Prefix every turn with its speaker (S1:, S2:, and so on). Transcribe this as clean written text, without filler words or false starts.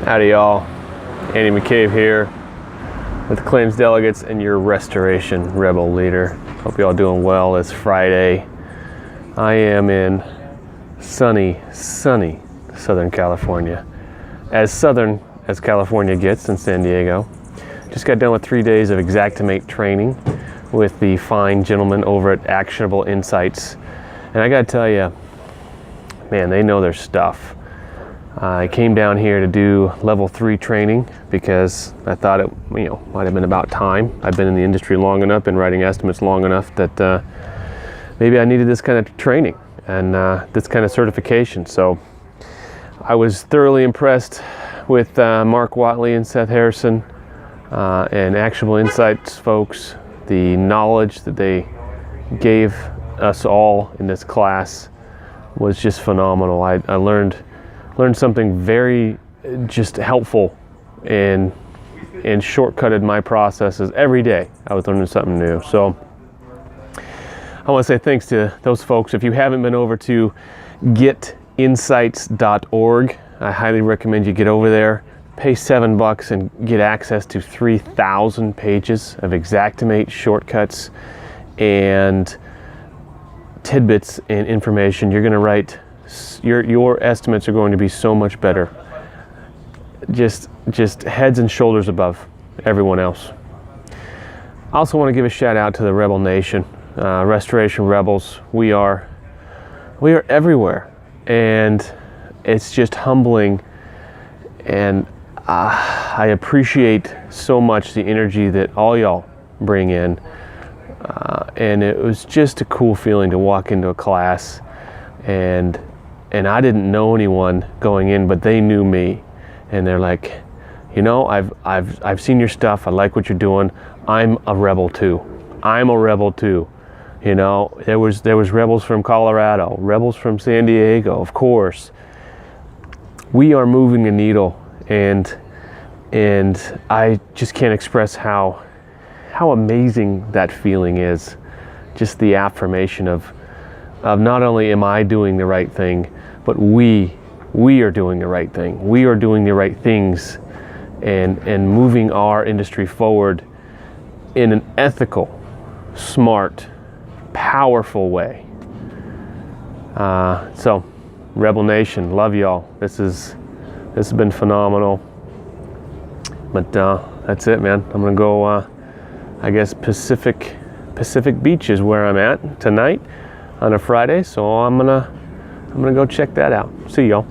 S1: Howdy y'all, Andy McCabe here with Claims Delegates and your Restoration Rebel leader. Hope y'all doing well. It's Friday. I am in sunny Southern California. As southern as California gets in San Diego. Just got done with 3 days of Xactimate training with the fine gentlemen over at Actionable Insights. And I gotta tell you, man, they know their stuff. I came down here to do level 3 training because I thought it, might have been about time. I've been in the industry long enough, been writing estimates long enough that maybe I needed this kind of training and this kind of certification. So I was thoroughly impressed with Mark Watley and Seth Harrison and Actionable Insights folks. The knowledge that they gave us all in this class was just phenomenal. I learned something very just helpful and shortcutted my processes every day. I was learning something new. So I want to say thanks to those folks. If you haven't been over to getinsights.org, I highly recommend you get over there, pay $7 and get access to 3,000 pages of Xactimate shortcuts and tidbits and information. You're going to write your estimates are going to be so much better, just heads and shoulders above everyone else. I also want to give a shout out to the Rebel Nation, Restoration Rebels. We are everywhere, and it's just humbling, and I appreciate so much the energy that all y'all bring in, and it was just a cool feeling to walk into a class and I didn't know anyone going in, but they knew me, and they're like, I've seen your stuff. I like what you're doing. I'm a rebel too. I'm a rebel too. There was rebels from Colorado, rebels from San Diego, of course. We are moving the needle, and I just can't express how amazing that feeling is. Just the affirmation of not only am I doing the right thing, but we are doing the right thing. We are doing the right things and moving our industry forward in an ethical, smart, powerful way. So, Rebel Nation, love y'all. This has been phenomenal. But that's it, man. I'm gonna go, I guess Pacific Beach is where I'm at tonight on a Friday, so I'm gonna go check that out. See y'all.